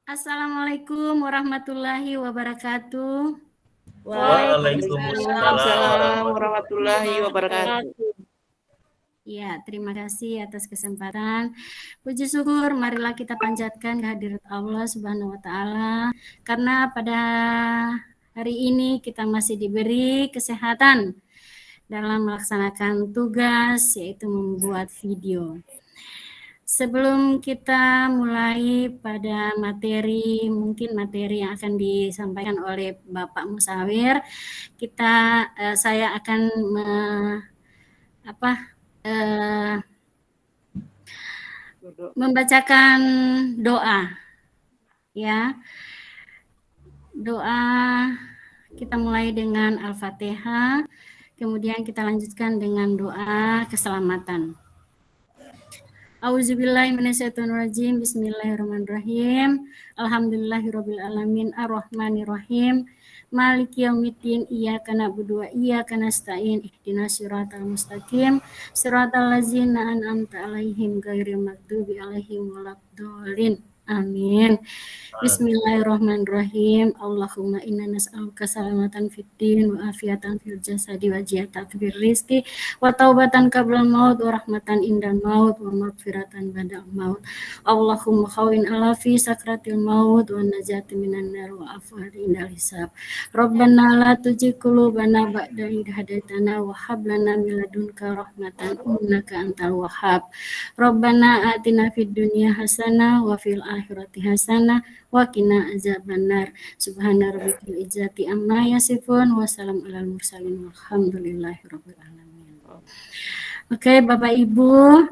Assalamualaikum warahmatullahi wabarakatuh. Waalaikumsalam warahmatullahi wabarakatuh. Ya, terima kasih atas kesempatan. Puji syukur, marilah kita panjatkan kehadirat Allah Subhanahu wa Ta'ala, karena pada hari ini kita masih diberi kesehatan dalam melaksanakan tugas, yaitu membuat video. Sebelum kita mulai pada mungkin materi yang akan disampaikan oleh Bapak Musawir, saya akan membacakan doa, ya. Doa kita mulai dengan Al-Fatihah, kemudian kita lanjutkan dengan doa keselamatan. Auzubillahiminasyaitonirrajim. Bismillahirrahmanirrahim. Alhamdulillahirrabbilalamin. Ar-Rahmanirrahim. Maliki yaumiddin. Iyyaka na'budu wa iyyaka nasta'in. Ihdinas siratal mustaqim. Siratal ladzina an'amta 'alaihim ghairil maghdubi 'alaihim waladdallin. Amin. Bismillahirrahmanirrahim. Allahumma inna nas'aluka salamatan fid din wa afiatan fil jasadi wa jihatan fil rizqi wa taubatan qablal maut wa rahmatan indal maut wa maghfiratan ba'dal maut. Allahumma khawin ala fi sakratil maut wa najati minan nar wa afwa indal hisab. Rabbana la tuzigh qulubana ba'da idh hadaitana wa hab lana min ladunka rahmatan innaka antal wahhab. Rabbana atina fid dunya hasanah wa fil akhirati hasanah wa qina azabannar. Subhana rabbikal izzati amma yasifun wa salamun alal mursalin walhamdulillahirabbil alamin. Oke, Bapak Ibu,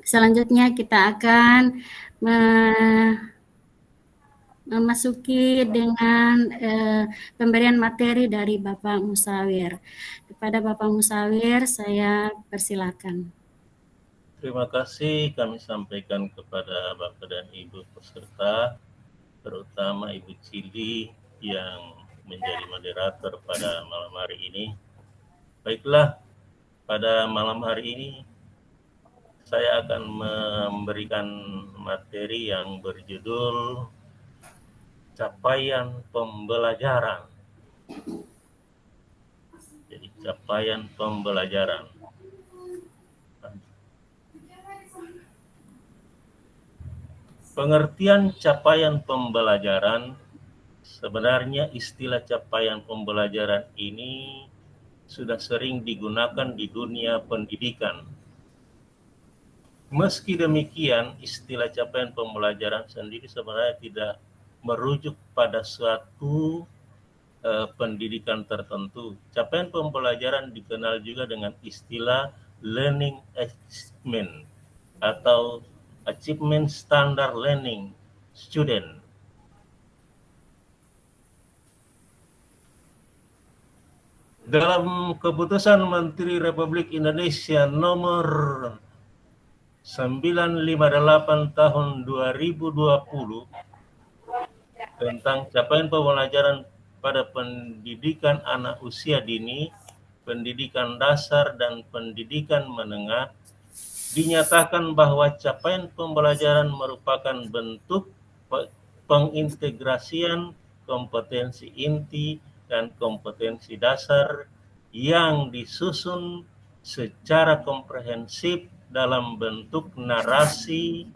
selanjutnya kita akan memasuki dengan pemberian materi dari Bapak Musawir. Kepada Bapak Musawir, saya persilakan. Terima kasih kami sampaikan kepada Bapak dan Ibu peserta, terutama Ibu Cili yang menjadi moderator pada malam hari ini. Baiklah, pada malam hari ini saya akan memberikan materi yang berjudul Capaian Pembelajaran. Jadi capaian pembelajaran. Pengertian capaian pembelajaran, sebenarnya istilah capaian pembelajaran ini sudah sering digunakan di dunia pendidikan. Meski demikian, istilah capaian pembelajaran sendiri sebenarnya tidak merujuk pada suatu pendidikan tertentu. Capaian pembelajaran dikenal juga dengan istilah learning achievement atau Achievement Standard Learning Student. Dalam keputusan Menteri Republik Indonesia nomor 958 tahun 2020 tentang capaian pembelajaran pada pendidikan anak usia dini, pendidikan dasar, dan pendidikan menengah, dinyatakan bahwa capaian pembelajaran merupakan bentuk pengintegrasian kompetensi inti dan kompetensi dasar yang disusun secara komprehensif dalam bentuk narasi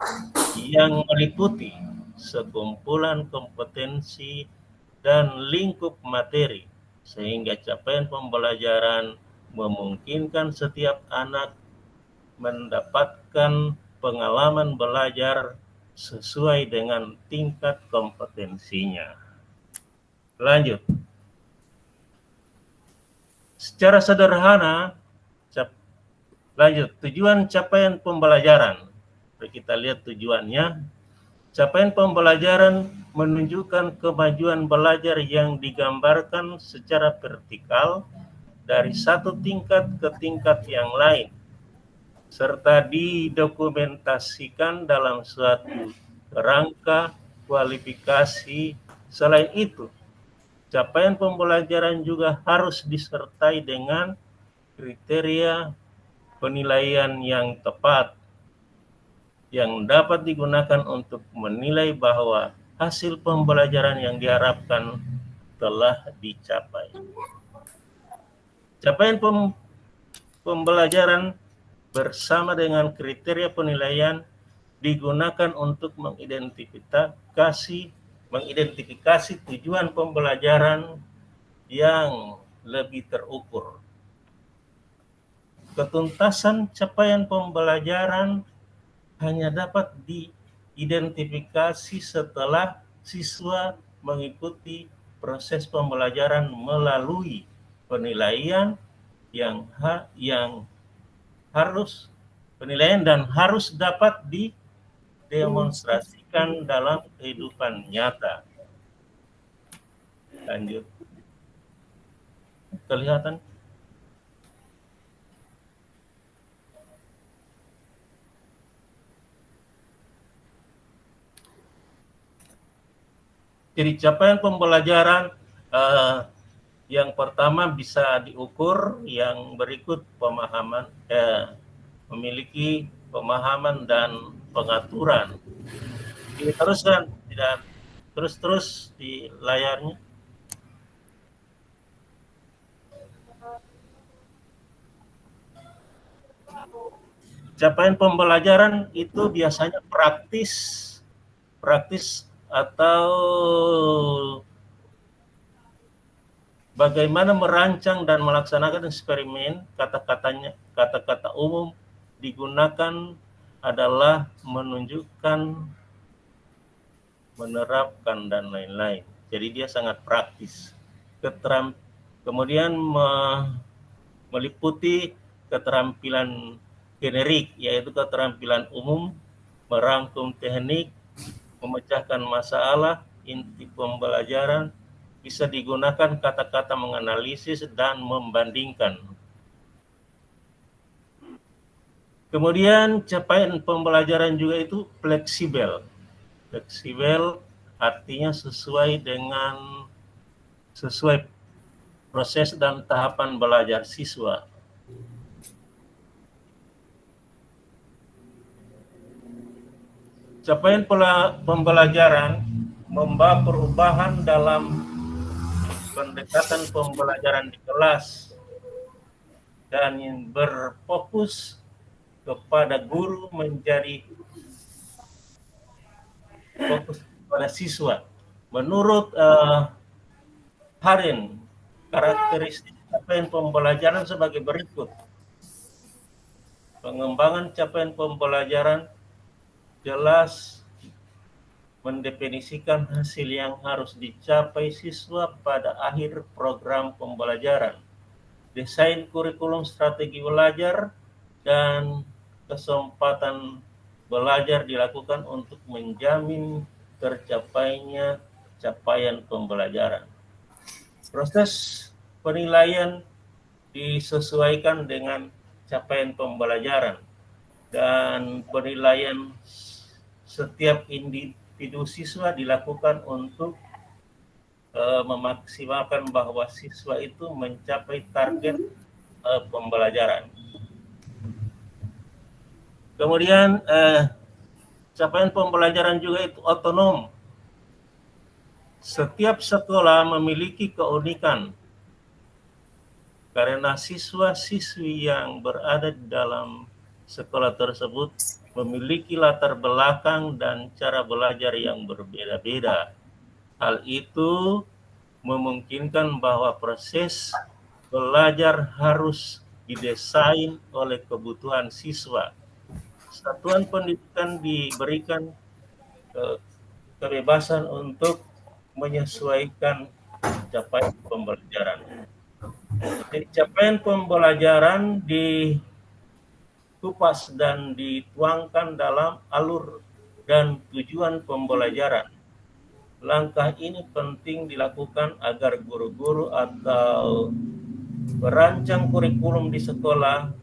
yang meliputi sekumpulan kompetensi dan lingkup materi, sehingga capaian pembelajaran memungkinkan setiap anak mendapatkan pengalaman belajar sesuai dengan tingkat kompetensinya. Lanjut. Secara sederhana, tujuan capaian pembelajaran. Kita lihat tujuannya. Capaian pembelajaran menunjukkan kemajuan belajar yang digambarkan secara vertikal dari satu tingkat ke tingkat yang lain, serta didokumentasikan dalam suatu kerangka kualifikasi. Selain itu, capaian pembelajaran juga harus disertai dengan kriteria penilaian yang tepat. yang dapat digunakan untuk menilai bahwa hasil pembelajaran yang diharapkan telah dicapai. Capaian pembelajaran bersama dengan kriteria penilaian digunakan untuk mengidentifikasi tujuan pembelajaran yang lebih terukur. Ketuntasan capaian pembelajaran hanya dapat diidentifikasi setelah siswa mengikuti proses pembelajaran melalui penilaian dan harus dapat didemonstrasikan dalam kehidupan nyata. Lanjut. Kelihatan? Jadi capaian pembelajaran yang pertama bisa diukur, yang berikut memiliki pemahaman dan pengaturan. Diteruskan, tidak terus di layarnya. Capaian pembelajaran itu biasanya praktis atau bagaimana merancang dan melaksanakan eksperimen. Kata-kata umum digunakan adalah menunjukkan, menerapkan, dan lain-lain. Jadi dia sangat praktis. Kemudian meliputi keterampilan generik, yaitu keterampilan umum, merangkum teknik, memecahkan masalah, inti pembelajaran, bisa digunakan kata-kata menganalisis dan membandingkan. Kemudian capaian pembelajaran juga itu fleksibel. Fleksibel artinya sesuai proses dan tahapan belajar siswa. Capaian pembelajaran membawa perubahan dalam pendekatan pembelajaran di kelas dan yang berfokus kepada guru menjadi fokus pada siswa. Menurut Harin, karakteristik capaian pembelajaran sebagai berikut. Pengembangan capaian pembelajaran jelas mendefinisikan hasil yang harus dicapai siswa pada akhir program pembelajaran. Desain kurikulum strategi belajar dan kesempatan belajar dilakukan untuk menjamin tercapainya capaian pembelajaran. Proses penilaian disesuaikan dengan capaian pembelajaran dan penilaian setiap individu siswa dilakukan untuk memaksimalkan bahwa siswa itu mencapai target pembelajaran. Kemudian capaian pembelajaran juga itu otonom. Setiap sekolah memiliki keunikan karena siswa-siswi yang berada di dalam sekolah tersebut memiliki latar belakang dan cara belajar yang berbeda-beda. Hal itu memungkinkan bahwa proses belajar harus didesain oleh kebutuhan siswa. Satuan pendidikan diberikan kebebasan untuk menyesuaikan capaian pembelajaran. Jadi capaian pembelajaran dikupas dan dituangkan dalam alur dan tujuan pembelajaran. Langkah ini penting dilakukan agar guru-guru atau perancang kurikulum di sekolah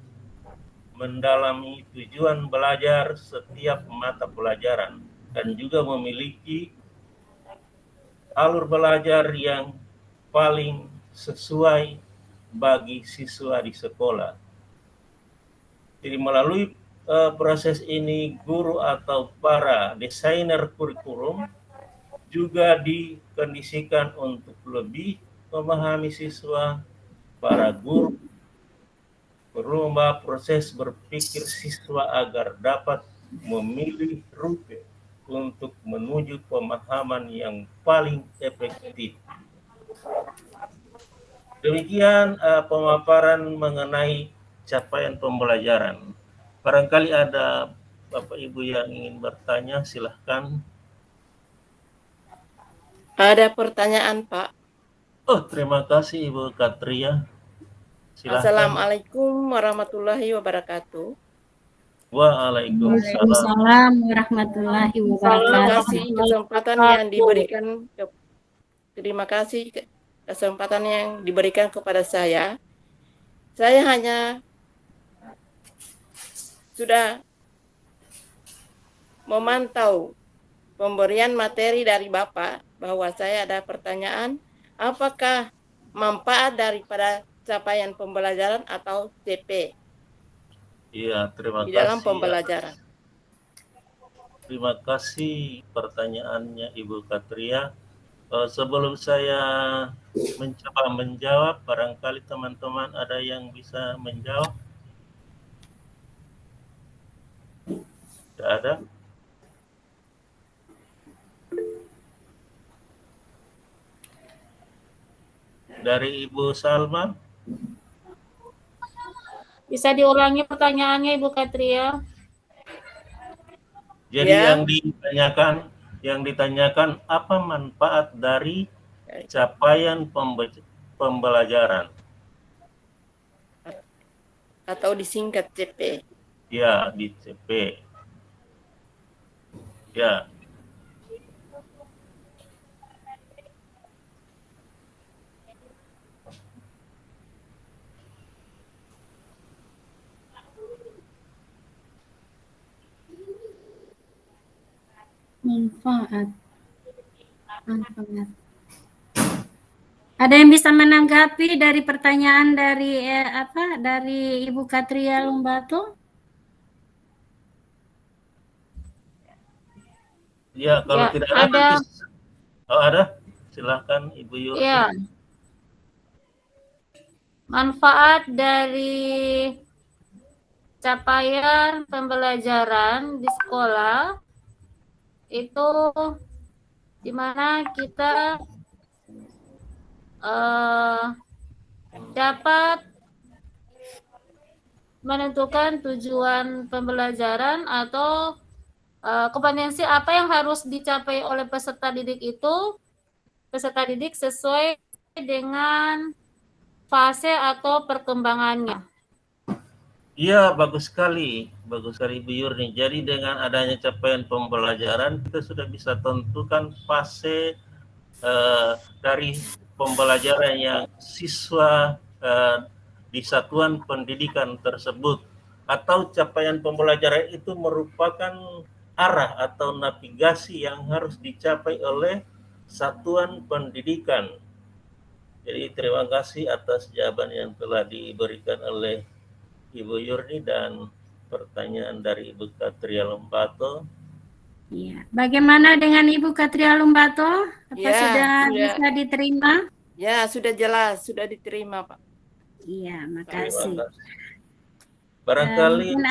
mendalami tujuan belajar setiap mata pelajaran dan juga memiliki alur belajar yang paling sesuai bagi siswa di sekolah. Jadi melalui proses ini guru atau para desainer kurikulum juga dikondisikan untuk lebih memahami siswa, para guru merubah proses berpikir siswa agar dapat memilih rute untuk menuju pemahaman yang paling efektif. Demikian pemaparan mengenai capaian pembelajaran. Barangkali ada Bapak Ibu yang ingin bertanya, silahkan. Ada pertanyaan, Pak. Oh, terima kasih Ibu Katria. Silahkan. Assalamualaikum warahmatullahi wabarakatuh. Waalaikumsalam. Waalaikumsalam warahmatullahi Terima wabarakatuh. kasih kesempatan yang diberikan. Terima kasih kesempatan yang diberikan kepada saya. Saya hanya sudah memantau pemberian materi dari Bapak bahwa saya ada pertanyaan, apakah manfaat daripada capaian pembelajaran atau CP Iya, terima di kasih. dalam pembelajaran. Terima kasih pertanyaannya Ibu Katria. Sebelum saya mencoba menjawab, barangkali teman-teman ada yang bisa menjawab? Tidak ada? Dari Ibu Salma? Bisa diulangi pertanyaannya Ibu Katria? Jadi Ya. yang ditanyakan apa manfaat dari capaian pembelajaran? Atau disingkat CP. Ya, di CP. Ya. Manfaat. Ada yang bisa menanggapi dari pertanyaan dari dari Ibu Katria Lumbato? Ya, kalau Ya, tidak ada, ada. nanti. Oh, ada? Silakan Ibu Yurni. Ya. Manfaat dari capaian pembelajaran di sekolah itu di mana kita dapat menentukan tujuan pembelajaran atau kompetensi apa yang harus dicapai oleh peserta didik sesuai dengan fase atau perkembangannya. Iya, bagus sekali Ibu Yurni. Jadi dengan adanya capaian pembelajaran kita sudah bisa tentukan fase dari pembelajaran yang siswa di satuan pendidikan tersebut, atau capaian pembelajaran itu merupakan arah atau navigasi yang harus dicapai oleh satuan pendidikan. Jadi terima kasih atas jawaban yang telah diberikan oleh Ibu Yurni dan pertanyaan dari Ibu Katria Lumbato. Iya. Bagaimana dengan Ibu Katria Lumbato? Apa Ya, sudah bisa diterima? Ya, sudah jelas, sudah diterima, Pak. Iya, Terima makasih. kasih. Barangkali Mungkin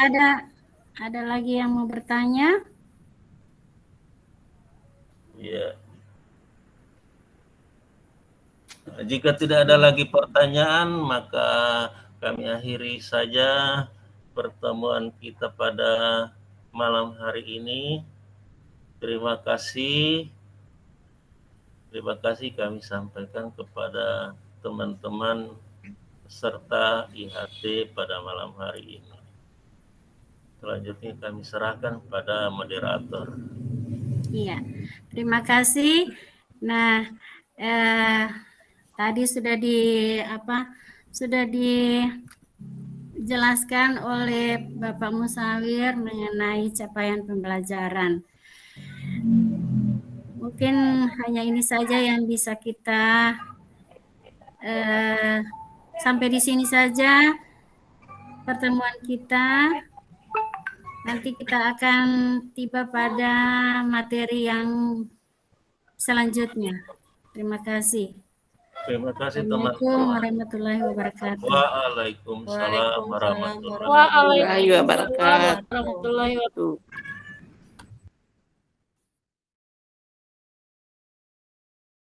ada lagi yang mau bertanya? ya. Jika tidak ada lagi pertanyaan, maka kami akhiri saja pertemuan kita pada malam hari ini. Terima kasih kami sampaikan kepada teman-teman peserta IHT pada malam hari ini. Selanjutnya kami serahkan pada moderator. Iya, terima kasih. Nah, tadi sudah dijelaskan oleh Bapak Musawir mengenai capaian pembelajaran. Mungkin hanya ini saja yang bisa kita sampai di sini saja pertemuan kita. Nanti kita akan tiba pada materi yang selanjutnya. Terima kasih. Terima kasih Assalamualaikum teman-teman. warahmatullahi wabarakatuh. Waalaikumsalam warahmatullahi wabarakatuh. Waalaikumsalam Waalaikumsalam warahmatullahi wabarakatuh. warahmatullahi wabarakatuh.